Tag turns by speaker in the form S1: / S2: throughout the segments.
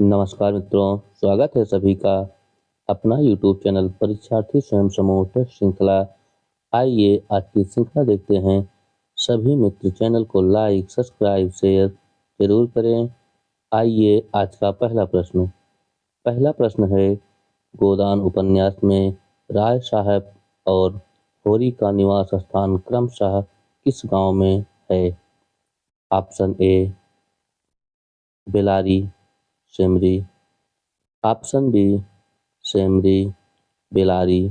S1: नमस्कार मित्रों, स्वागत है सभी का अपना यूट्यूब चैनल परीक्षार्थी स्वयं समूह टेस्ट श्रृंखला। आइए आज की श्रृंखला देखते हैं। सभी मित्र चैनल को लाइक, सब्सक्राइब, शेयर जरूर करें। आइए आज का पहला प्रश्न है, गोदान उपन्यास में राय साहब और होरी का निवास स्थान क्रमशः किस गांव में है? Option A Belari Semri, option B Semri Belari,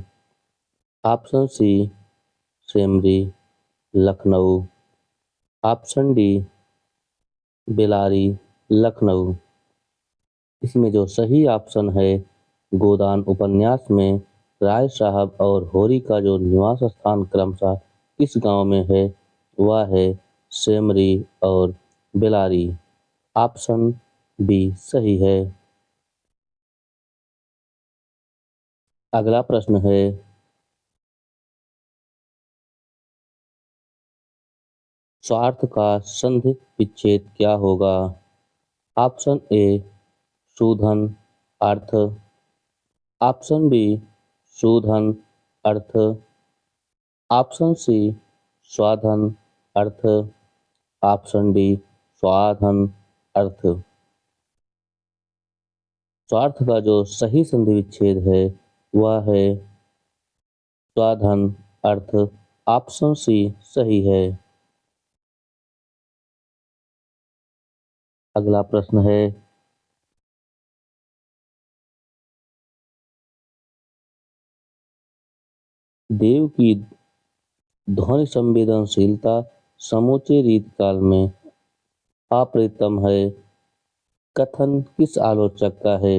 S1: option C Semri Lucknow, option D Belari Lucknow. इसमें जो सही ऑप्शन है, गोदान उपन्यास में राय साहब और होरी का जो निवास स्थान क्रमशः किस गांव में है, वह है सेमरी और बेलारी। ऑप्शन बी सही है। अगला प्रश्न है, स्वार्थ का संधि विच्छेद क्या होगा? ऑप्शन ए शूधन अर्थ, ऑप्शन बी शूधन अर्थ, ऑप्शन सी स्वाधन अर्थ, ऑप्शन डी स्वाधन अर्थ। स्वार्थ का जो सही संधि विच्छेद है, वह है स्वाधन अर्थ। ऑप्शन सी सही है। अगला प्रश्न है, देव की ध्वनि संवेदनशीलता समूचे रीतकाल में अप्रतिम है, कथन किस आलोचक का है?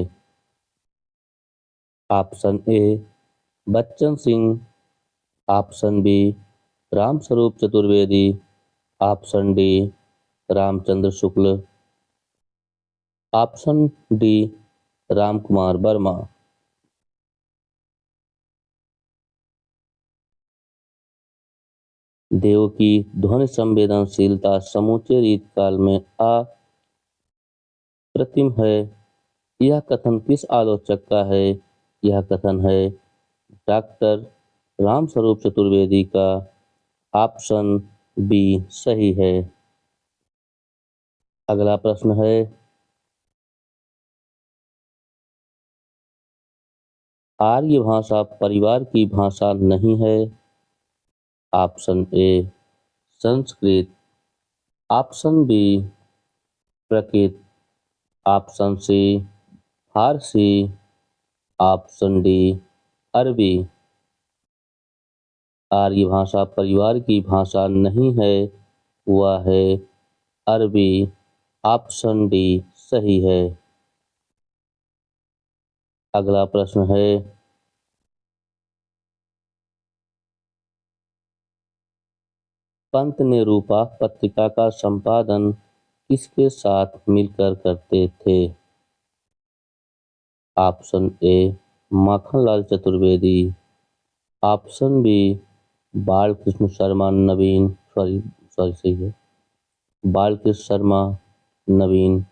S1: Option A Bachchan Singh, option B Ramswaroop Chaturvedi, option D Ramchandra Shukla, option D Ramkumar Verma. Dev की ध्वनि संवेदनशीलता समूचे रीतकाल में अप्रतिम है, यह कथन किस आलोचक का है? यह कथन है डॉक्टर रामस्वरूप चतुर्वेदी का। ऑप्शन बी सही है। अगला प्रश्न है, आर्य भाषा परिवार की भाषा नहीं है। Option A Sanskrit, option B Prakrit, option C Farsi, option D अरबी। आर्य भाषा परिवार की भाषा नहीं है, वह है अरबी। ऑप्शन डी सही है। अगला प्रश्न है, पंत निरूपा पत्रिका का संपादन किसके साथ मिलकर करते थे? Option A Makhanlal Chaturvedi, option B Balkrishna Sharma Naveen, सही है, Balkrishna Sharma Naveen,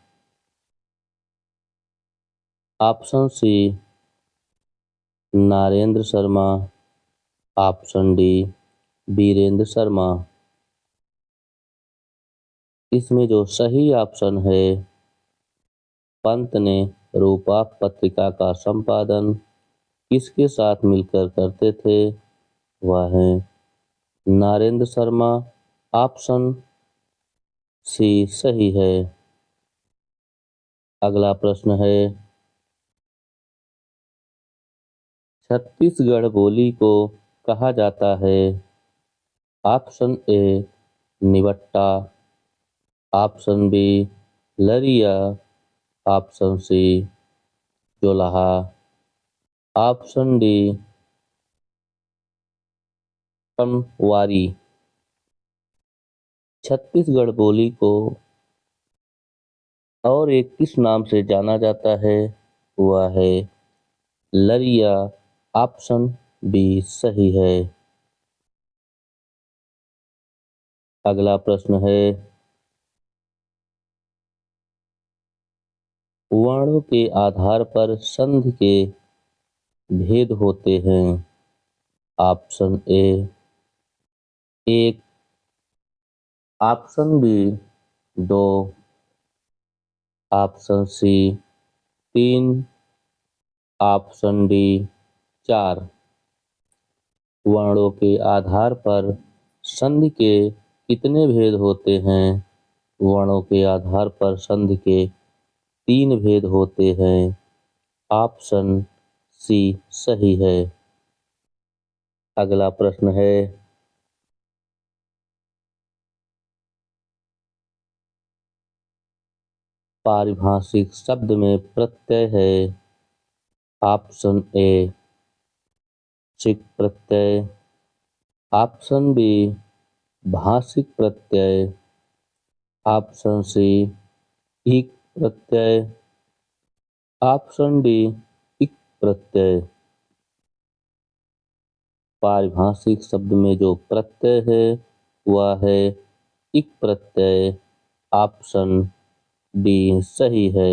S1: option C Narendra Sharma, option D Birendra Sharma. इसमें जो सही ऑप्शन है, पंत ने रूपा पत्रिका का संपादन किसके साथ मिलकर करते थे? वह है नारेंद्र शर्मा। ऑप्शन सी सही है। अगला प्रश्न है, छत्तीसगढ़ बोली को कहा जाता है। ऑप्शन ए निवट्टा, ऑप्शन बी लरिया, ऑप्शन सी जोलाहा, ऑप्शन डी पनवारी। छत्तीसगढ़ बोली को और एक किस नाम से जाना जाता है? वह है लरिया। ऑप्शन बी सही है। अगला प्रश्न है, वर्णों के आधार पर संधि के भेद होते हैं। Option A 1, option B 2, option C 3, option D 4। वर्णों के आधार पर संधि के कितने भेद होते हैं? वर्णों के आधार पर संधि के 3 भेद होते हैं। ऑप्शन सी सही है। अगला प्रश्न है, पारिभाषिक शब्द में प्रत्यय है। ऑप्शन ए चिक प्रत्यय, ऑप्शन बी भाषिक प्रत्यय, ऑप्शन सी इक प्रत्यय, ऑप्शन डी इक प्रत्यय। पारिभाषिक शब्द में जो प्रत्यय है वह है इक प्रत्यय। ऑप्शन डी सही है।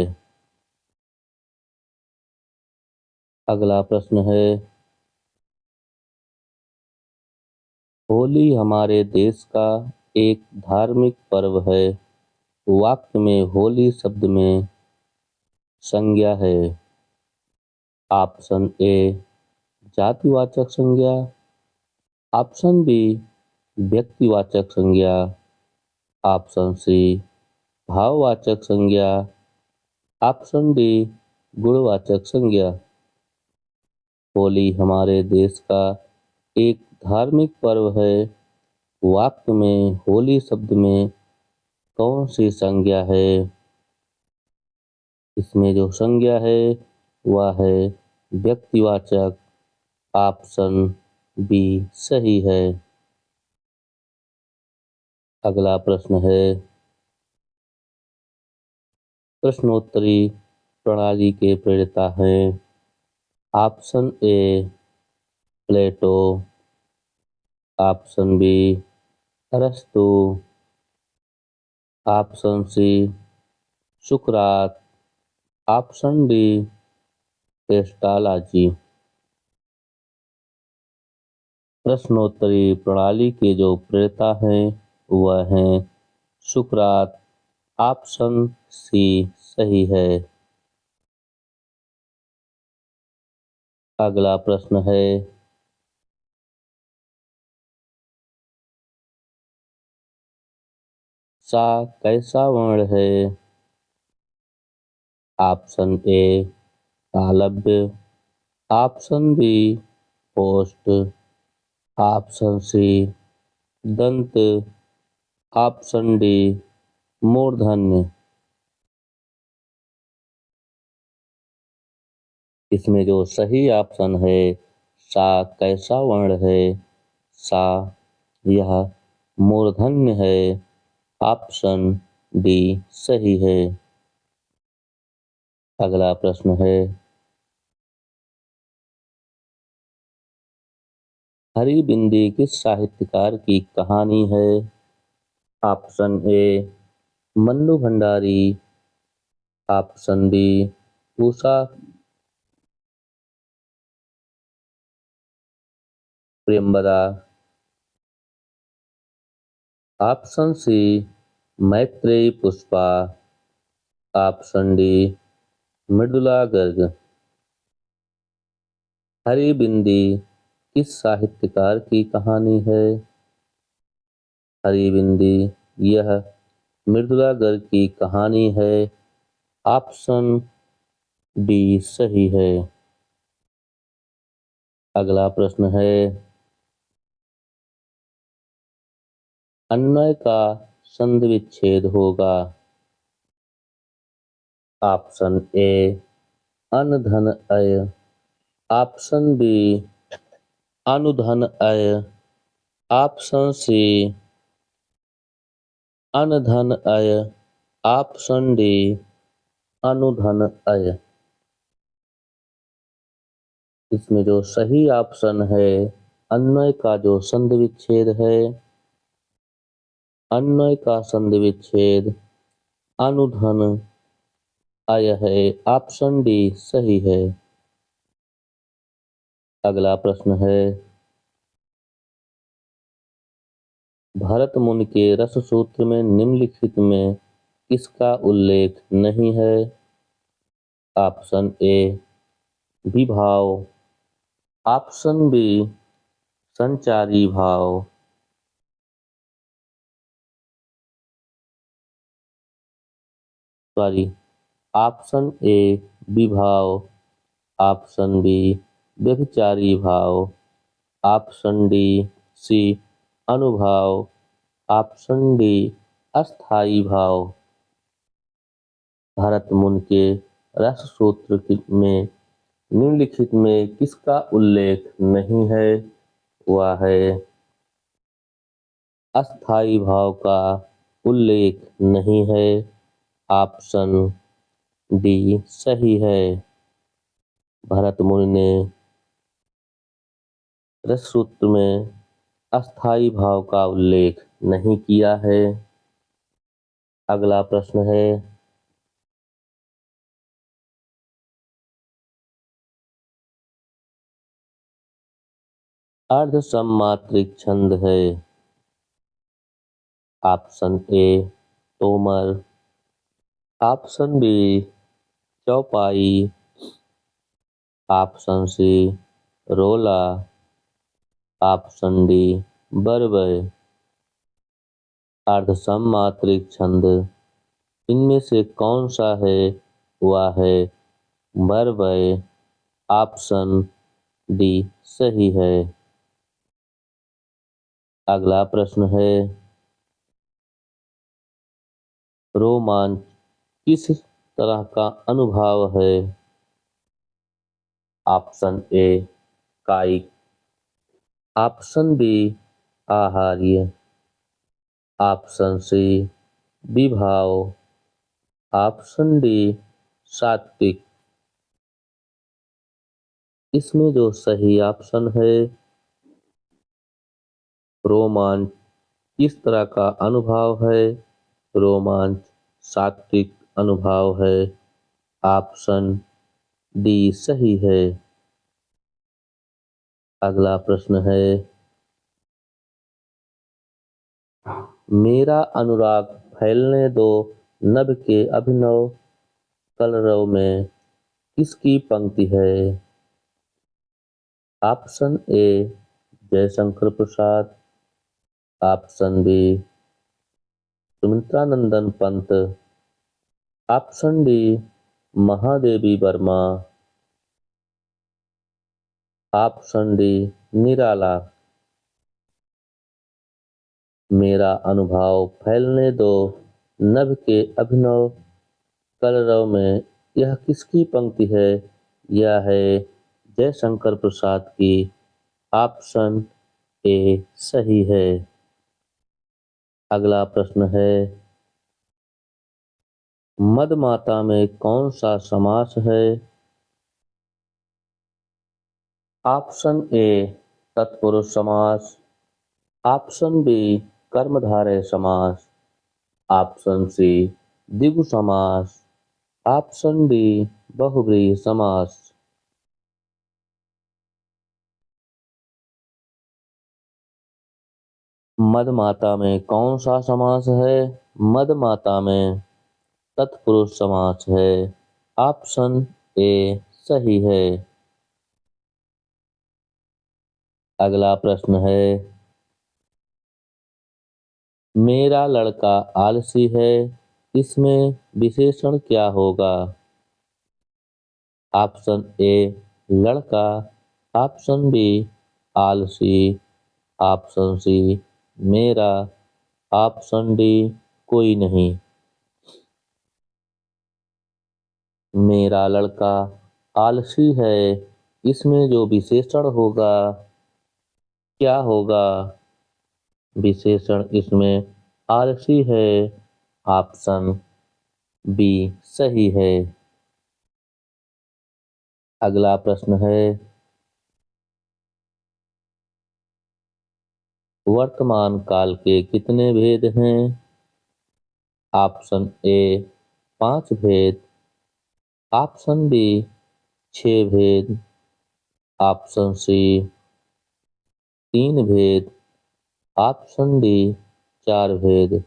S1: अगला प्रश्न है, होली हमारे देश का एक धार्मिक पर्व है। वाक्य में होली शब्द में संज्ञा है। ऑप्शन ए जातिवाचक संज्ञा, ऑप्शन बी व्यक्तिवाचक संज्ञा, ऑप्शन सी भाववाचक संज्ञा, ऑप्शन डी गुणवाचक संज्ञा। होली हमारे देश का एक धार्मिक पर्व है। वाक्य में होली शब्द में कौन सी संज्ञा है? इसमें जो संज्ञा है वह है व्यक्तिवाचक। ऑप्शन बी सही है। अगला प्रश्न है, प्रश्नोत्तरी प्रणाली के प्रणेता हैं। Option A Plato, option B अरस्तु, ऑप्शन सी सुकरात, ऑप्शन डी पेस्टालाजी। प्रश्नोत्तरी प्रणाली के जो प्रणेता हैं वह हैं सुकरात। ऑप्शन सी सही है। अगला प्रश्न है, सा कैसा वर्ण है? ऑप्शन ए तालव्य, ऑप्शन बी पोस्ट, ऑप्शन सी दंत, ऑप्शन डी मूर्धन्य। इसमें जो सही ऑप्शन है, सा कैसा वर्ण है, सा यह मूर्धन्य है। ऑप्शन डी सही है। अगला प्रश्न है, हरी बिंदी किस साहित्यकार की कहानी है? Option A Mannu Bhandari, option B Usha Priyamvada, option C Maitreyi Pushpa, option D Mridula Garg. Hari Bindi किस साहित्यकार की कहानी है? हरी बिंदी यह मृदुला गर्ग की कहानी है। ऑप्शन डी सही है। अगला प्रश्न है, अन्वय का संधि विच्छेद होगा। ऑप्शन ए अनधन अय, ऑप्शन बी अनुधन अय, ऑप्शन सी अनधन अय, ऑप्शन डी अनुधन अय। इसमें जो सही ऑप्शन है, अन्वय का जो संधि विच्छेद है, अन्वय का संधि विच्छेद अनुधन आया है। ऑप्शन डी सही है। अगला प्रश्न है, भरत मुनि के रस सूत्र में निम्नलिखित में किसका उल्लेख नहीं है? ऑप्शन ए विभाव, ऑप्शन बी संचारी भाव, सॉरी, ऑप्शन ए विभाव, ऑप्शन बी व्यभिचारी भाव, ऑप्शन डी सी अनुभाव, ऑप्शन डी अस्थाई भाव। भरत मुनि के रस सूत्र में निम्नलिखित में किसका उल्लेख नहीं है? वह है अस्थाई भाव का उल्लेख नहीं है। ऑप्शन डी सही है। भरत मुनि ने रस सूत्र में अस्थाई भाव का उल्लेख नहीं किया है। अगला प्रश्न है, अर्धसम्मात्रिक छंद है। ऑप्शन ए तोमर, ऑप्शन बी चौपाई, ऑप्शन सी रोला, ऑप्शन डी बरबय। अर्धसम्मात्रिक छंद इनमें से कौन सा है? वह है बरबय। ऑप्शन डी सही है। अगला प्रश्न है, रोमांच किस तरह का अनुभाव है? ऑप्शन ए कायिक, ऑप्शन बी आहार्य, ऑप्शन सी विभाव, ऑप्शन डी सात्विक। इसमें जो सही ऑप्शन है, रोमांच किस तरह का अनुभव है? रोमांच सात्विक अनुभव है। ऑप्शन डी सही है। अगला प्रश्न है, मेरा अनुराग फैलने दो नभ के अभिनव कलरव में किसकी पंक्ति है? Option A Jaishankar Prasad, option B Sumitranandan Pant, option D Mahadevi Verma, option D Nirala. मेरा अनुभव फैलने दो नभ के अभिनव कलरव में यह किसकी पंक्ति है? यह है जयशंकर प्रसाद की। ऑप्शन ए सही है। अगला प्रश्न है, मदमाता में कौन सा समास है? ऑप्शन ए तत्पुरुष समास, ऑप्शन बी कर्मधारय समास, ऑप्शन सी द्विगु समास, ऑप्शन डी बहुव्रीहि समास। मदमाता में कौन सा समास है? मदमाता में तत्पुरुष समास है। ऑप्शन ए सही है। अगला प्रश्न है, मेरा लड़का आलसी है, इसमें विशेषण क्या होगा? ऑप्शन ए लड़का, ऑप्शन बी आलसी, ऑप्शन सी मेरा, ऑप्शन डी कोई नहीं। मेरा लड़का आलसी है, इसमें जो विशेषण होगा क्या होगा? विशेषण इसमें आलसी है। ऑप्शन बी सही है। अगला प्रश्न है, वर्तमान काल के कितने भेद हैं? ऑप्शन ए 5 भेद, ऑप्शन बी 6 भेद, ऑप्शन सी 3 भेद, ऑप्शन डी 4 भेद।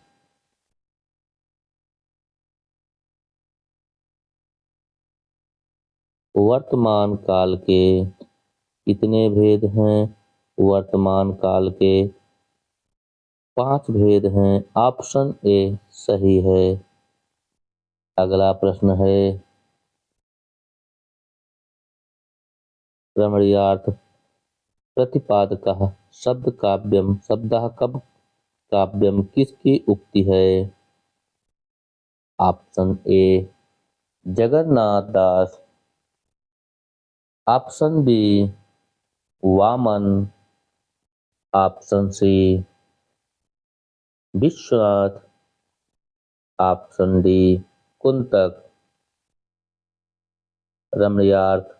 S1: वर्तमान काल के कितने भेद हैं? वर्तमान काल के 5 भेद हैं। ऑप्शन ए सही है। अगला प्रश्न है रमणीयार्थ प्रतिपादकः शब्द काव्यम शब्दः कब काव्यम किसकी उक्ति है? Option A Jagannath Das, option B Vaman, option C Vishwanath, option D Kuntak. रमणीयार्थ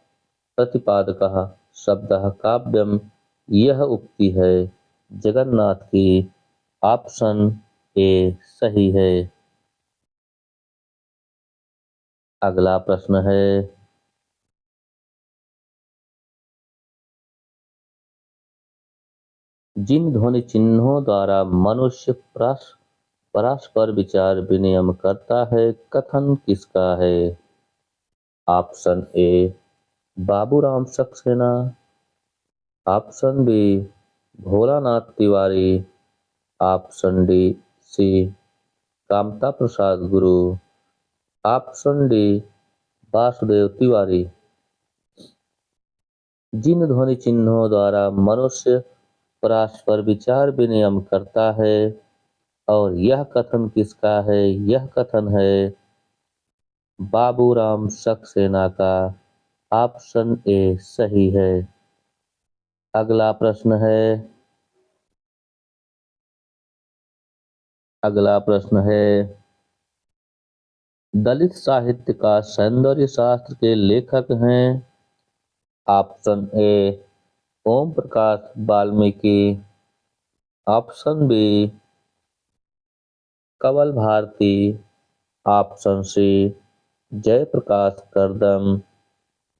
S1: प्रतिपादकः शब्दः काव्यम यह उक्ति है जगन्नाथ की। ऑप्शन ए सही है। अगला प्रश्न है जिन ध्वनि चिन्हों द्वारा मनुष्य परस्पर विचार विनिमय करता है कथन किसका है? Option A Baburam Saxena, option B Bholanath Tiwari, option D C Kamta Prasad Guru, option D Vasudev Tiwari. जिन ध्वनि चिन्हों द्वारा मनुष्य परस्पर विचार विनिमय करता है और यह कथन किसका है? यह कथन है बाबूराम सक्सेना का। ऑप्शन ए सही है। अगला प्रश्न है दलित साहित्य का सौंदर्य शास्त्र के लेखक हैं। Option A Om Prakash Valmiki, option B Kanwal Bharti, option C Jaiprakash Kardam,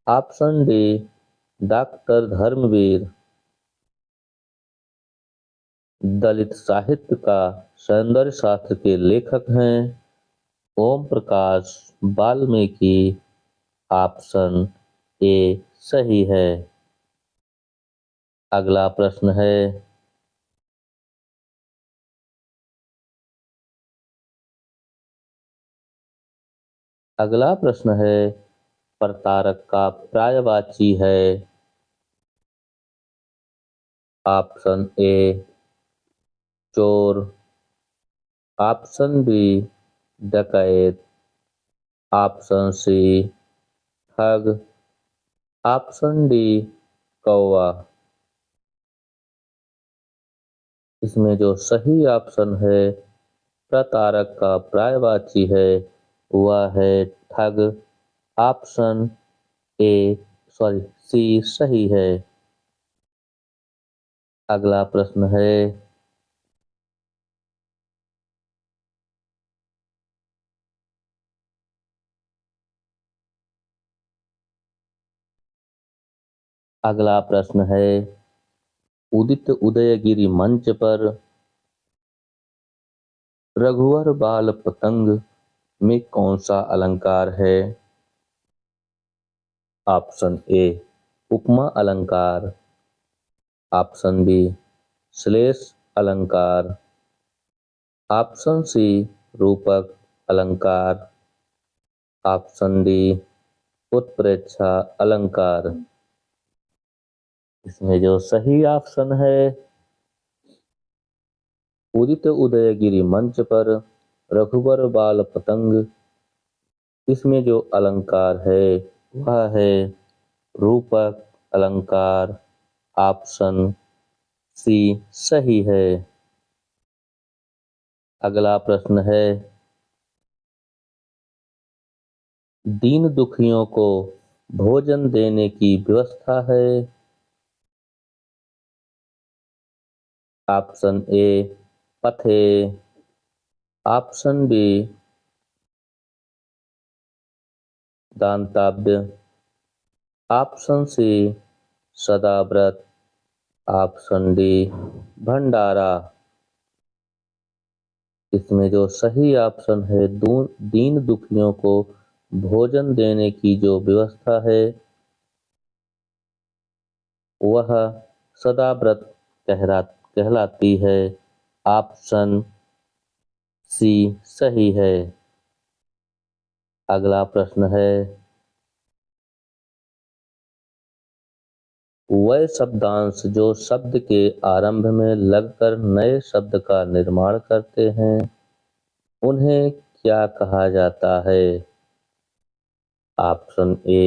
S1: option D doctor Dharmveer. दलित साहित्य का सौंदर्य शास्त्र के लेखक हैं ओम प्रकाश वाल्मीकि। ऑप्शन ए सही है। अगला प्रश्न है प्रतारक का पर्यायवाची है। ऑप्शन ए चोर, ऑप्शन बी डकैत, ऑप्शन सी ठग, ऑप्शन डी कौवा। इसमें जो सही ऑप्शन है प्रतारक का पर्यायवाची है वह है ठग। ऑप्शन ए सी सही है। अगला प्रश्न है उदित उदयगिरि मंच पर रघुवर बाल पतंग में कौन सा अलंकार है? ऑप्शन ए उपमा अलंकार, ऑप्शन बी श्लेष अलंकार, ऑप्शन सी रूपक अलंकार, ऑप्शन डी उत्प्रेक्षा अलंकार। इसमें जो सही ऑप्शन है उदित उदयगिरि मंच पर रघुवर बाल पतंग, इसमें जो अलंकार है वह है रूपक अलंकार। ऑप्शन सी सही है। अगला प्रश्न है दीन दुखियों को भोजन देने की व्यवस्था है। ऑप्शन ए पथे, ऑप्शन बी दांताव्य। ऑप्शन सी सदाव्रत। ऑप्शन डी भंडारा। इसमें जो सही ऑप्शन है, दीन दुखियों को भोजन देने की जो व्यवस्था है वह सदाव्रत कहलाती है। ऑप्शन सी सही है। अगला प्रश्न है, वह शब्दांश जो शब्द के आरंभ में लगकर नए शब्द का निर्माण करते हैं उन्हें क्या कहा जाता है? ऑप्शन ए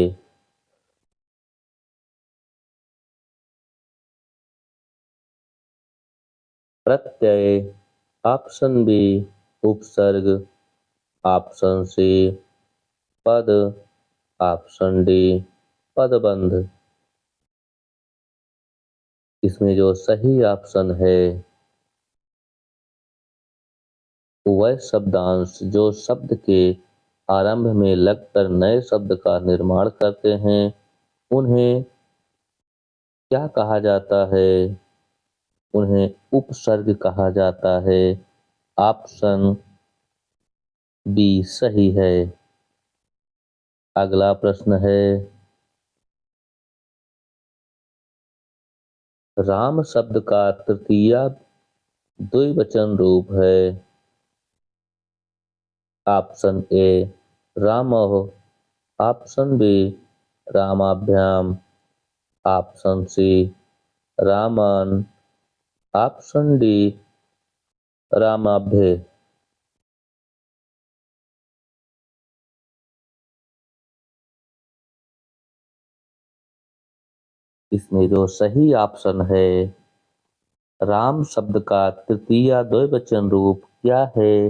S1: प्रत्यय। ऑप्शन बी उपसर्ग। ऑप्शन सी पद। ऑप्शन डी पदबंध। इसमें जो सही ऑप्शन है, वह शब्दांश जो शब्द के आरंभ में लगकर नए शब्द का निर्माण करते हैं उन्हें क्या कहा जाता है? उन्हें उपसर्ग कहा जाता है। ऑप्शन बी सही है। अगला प्रश्न है, राम शब्द का तृतीय द्विवचन रूप है। ऑप्शन ए रामः। ऑप्शन बी रामाभ्याम। ऑप्शन सी रामन। ऑप्शन डी रामाभ्य। इसमें जो सही ऑप्शन है, राम शब्द का तृतीय द्विवचन रूप क्या है?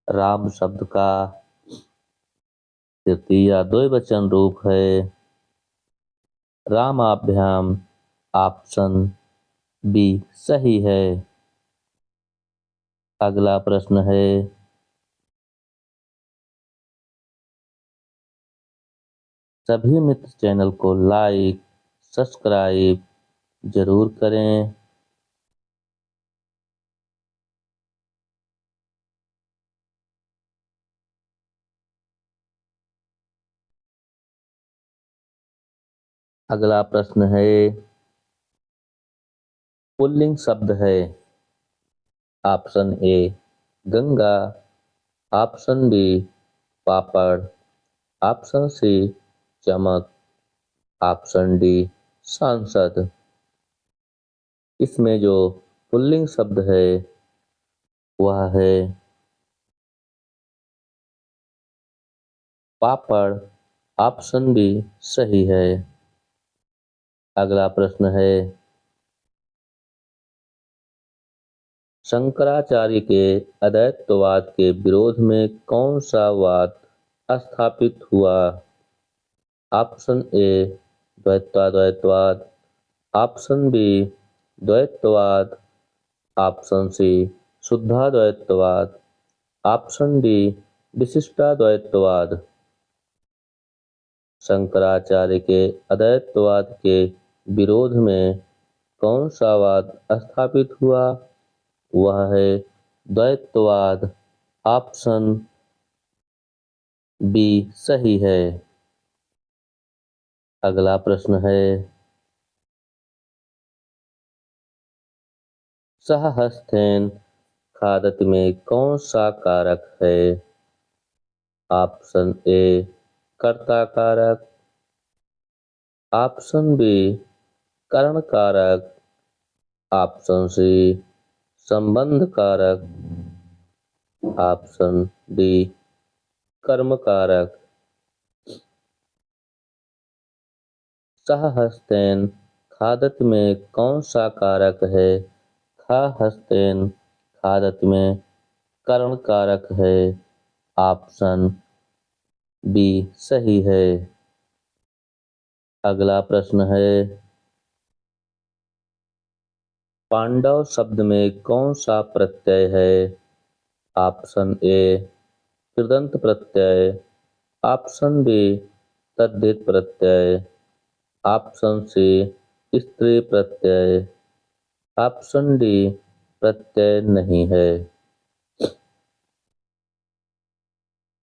S1: राम शब्द का तृतीय द्विवचन रूप है रामाभ्याम। ऑप्शन बी सही है। अगला प्रश्न है, सभी मित्र चैनल को लाइक सब्सक्राइब जरूर करें। अगला प्रश्न है, पुल्लिंग शब्द है। Option A Ganga. Option B papad. Option C चमक। ऑप्शन डी सांसद। इसमें जो पुल्लिंग शब्द है वह है पापड़। ऑप्शन बी सही है। अगला प्रश्न है, शंकराचार्य के अद्वैतवाद के विरोध में कौन सा वाद स्थापित हुआ? ऑप्शन ए द्वैताद्वैतवाद। ऑप्शन बी द्वैतवाद। ऑप्शन सी शुद्धाद्वैतवाद। ऑप्शन डी विशिष्टाद्वैतवाद। शंकराचार्य के अद्वैतवाद के विरोध में कौन सा वाद स्थापित हुआ? वह है द्वैतवाद। ऑप्शन बी सही है। अगला प्रश्न है, सहहस्तेन खादत में कौन सा कारक है? ऑप्शन ए कर्ता कारक। ऑप्शन बी करण कारक। ऑप्शन सी संबंध कारक। ऑप्शन डी कर्म कारक। सहहस्तेन खादत में कौन सा कारक है? खहस्तेन खादत में करण कारक है। ऑप्शन बी सही है। अगला प्रश्न है, पांडव शब्द में कौन सा प्रत्यय है? ऑप्शन ए कृदंत प्रत्यय। ऑप्शन बी तद्धित प्रत्यय, ऑप्शन सी स्त्री प्रत्यय, ऑप्शन डी प्रत्यय नहीं है।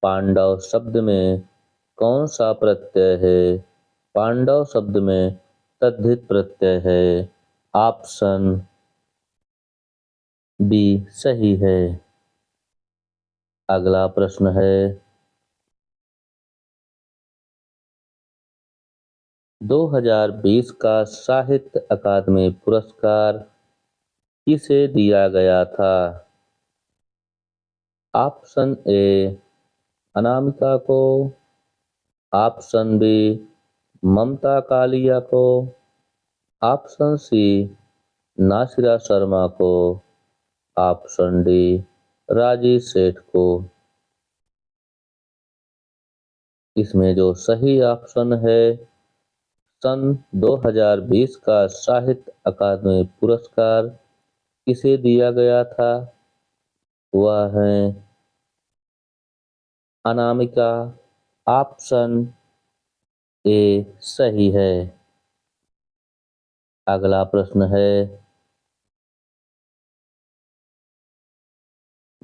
S1: पांडव शब्द में कौन सा प्रत्यय है? पांडव शब्द में तद्धित प्रत्यय है। ऑप्शन बी सही है। अगला प्रश्न है 2020 का साहित्य अकादमी पुरस्कार किसे दिया गया था? ऑप्शन ए अनामिका को, ऑप्शन बी ममता कालिया को, ऑप्शन सी नासिरा शर्मा को, ऑप्शन डी राजेश सेठ को। इसमें जो सही ऑप्शन है, सन 2020 का साहित्य अकादमी पुरस्कार किसे दिया गया था? वह है अनामिका। ऑप्शन ए सही है। अगला प्रश्न है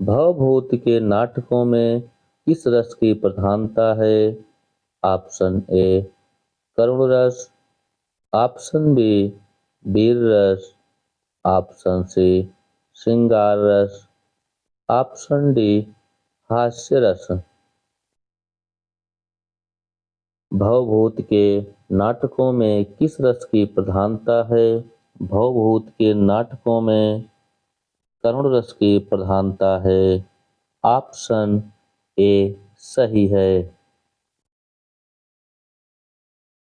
S1: भवभूति के नाटकों में किस रस की प्रधानता है? ऑप्शन ए करुण रस, ऑप्शन बी वीर रस, ऑप्शन सी श्रृंगार रस, ऑप्शन डी हास्य रस। भवभूति के नाटकों में किस रस की प्रधानता है? भवभूति के नाटकों में करुण रस की प्रधानता है। ऑप्शन ए सही है।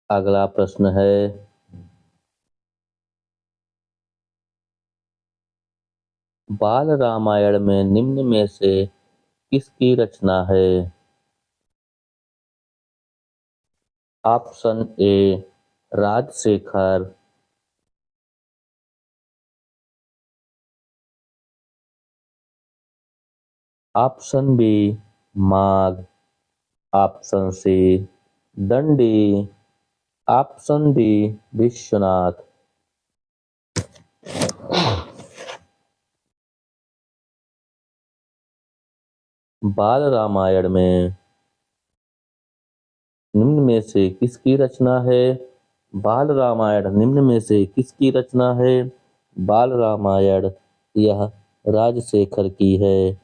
S1: अगला प्रश्न है बाल रामायण में निम्न में से किसकी रचना है? Option A Rajshekhar, option B Magh, option C Dandi, option D Vishwanath. Bal Ramayan में निम्न में से किसकी रचना है? बाल रामायण निम्न में से किसकी रचना है? बाल रामायण यह राजशेखर की है।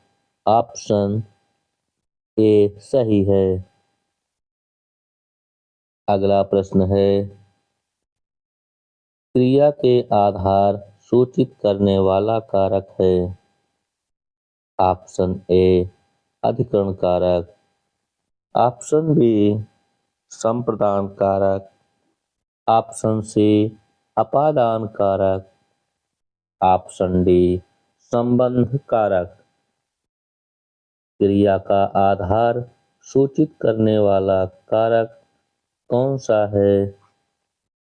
S1: ऑप्शन ए सही है। अगला प्रश्न है क्रिया के आधार सूचित करने वाला कारक है। ऑप्शन ए अधिकरण कारक, ऑप्शन बी संप्रदान कारक, ऑप्शन सी अपादान कारक, ऑप्शन डी संबंध कारक। क्रिया का आधार सूचित करने वाला कारक कौन सा है?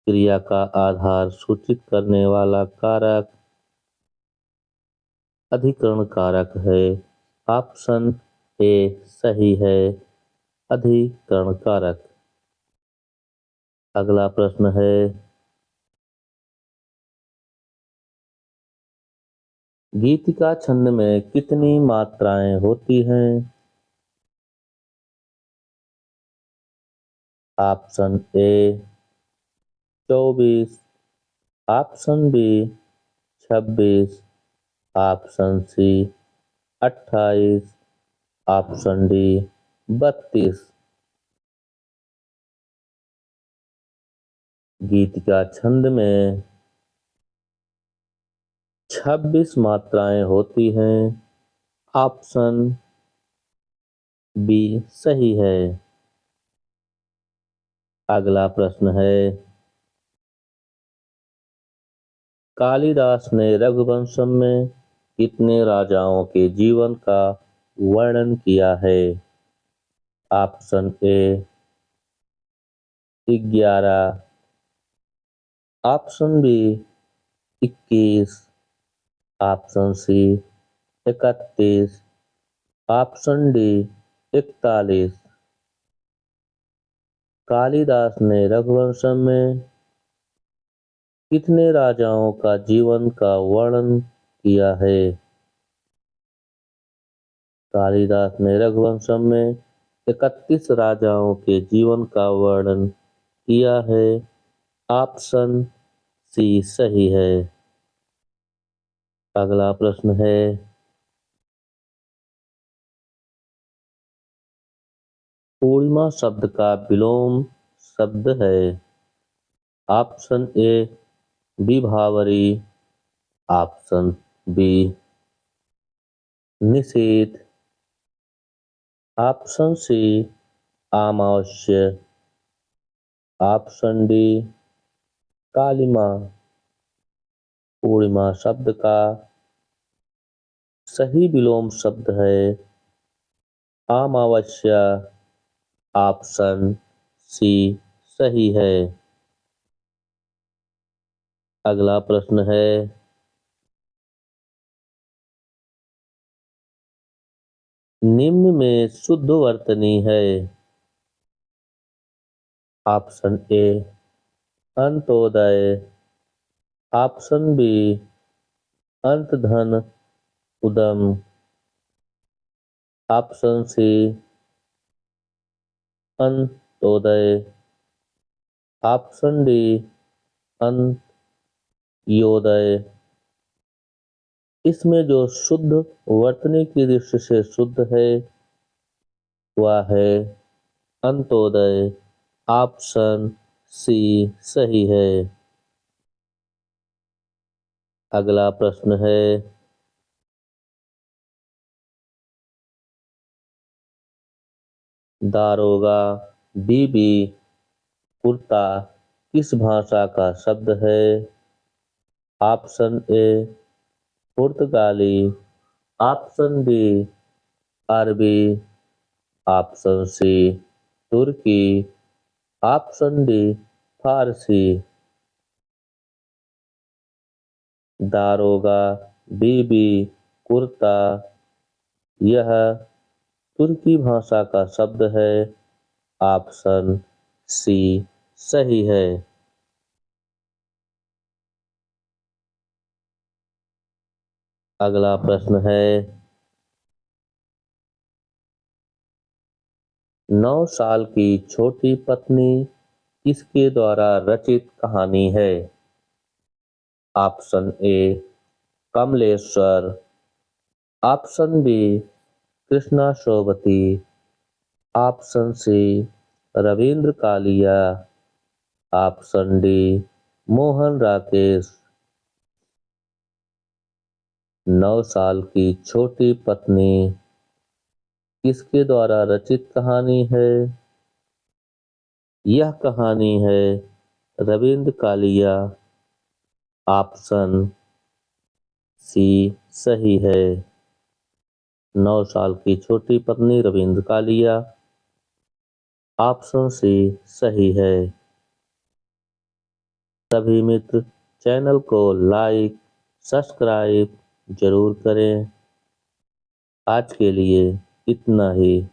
S1: क्रिया का आधार सूचित करने वाला कारक अधिकरण कारक है। ऑप्शन ए सही है। अधिकरण कारक। अगला प्रश्न है गीतिका छंद में कितनी मात्राएं होती हैं? Option A 24, option B 26, option C 28, option D 32। गीतिका छंद में 26 मात्राएं होती हैं। ऑप्शन बी सही है। अगला प्रश्न है कालिदास ने रघुवंशम में कितने राजाओं के जीवन का वर्णन किया है? Option A 11, option B 21, option C 31, option D 41। Kalidas ने रघुवंशम में कितने राजाओं का जीवन का वर्णन किया है? कालिदास ने रघुवंशम में 31 राजाओं के जीवन का वर्णन किया है। ऑप्शन सी सही है। अगला प्रश्न है, पूर्णिमा शब्द का विलोम शब्द है। ऑप्शन ए विभावरी, ऑप्शन बी निषेध, ऑप्शन सी अमावस्या, ऑप्शन डी कालिमा। पूर्णिमा शब्द का सही विलोम शब्द है अमावस्या। ऑप्शन सी सही है। अगला प्रश्न है, निम्न में शुद्ध वर्तनी है। ऑप्शन ए अंत्योदय, ऑप्शन बी अंतधन उदम, ऑप्शन सी अंत्योदय, ऑप्शन डी अंत्योदय। इसमें जो शुद्ध वर्तनी की दृष्टि से शुद्ध है वह है अंत्योदय। ऑप्शन सी सही है। अगला प्रश्न है, दारोगा बीबी कुर्ता किस भाषा का शब्द है? ऑप्शन ए पुर्तगाली, ऑप्शन बी अरबी, ऑप्शन सी तुर्की, ऑप्शन डी फारसी। दारोगा बीबी कुर्ता यह तुर्की भाषा का शब्द है। ऑप्शन सी सही है। अगला प्रश्न है, 9 साल की छोटी पत्नी किसके द्वारा रचित कहानी है? Option A Kamleshwar, option B Krishna Sobti, option C Ravindra Kalia, option D Mohan Rakesh. 9 साल की छोटी पत्नी किसके द्वारा रचित कहानी है? यह कहानी है रविंद्र कालिया। ऑप्शन सी सही है। 9 साल की छोटी पत्नी रविंद्र कालिया, ऑप्शन सी सही है। सभी मित्र चैनल को लाइक सब्सक्राइब जरूर करें। आज के लिए इतना ही।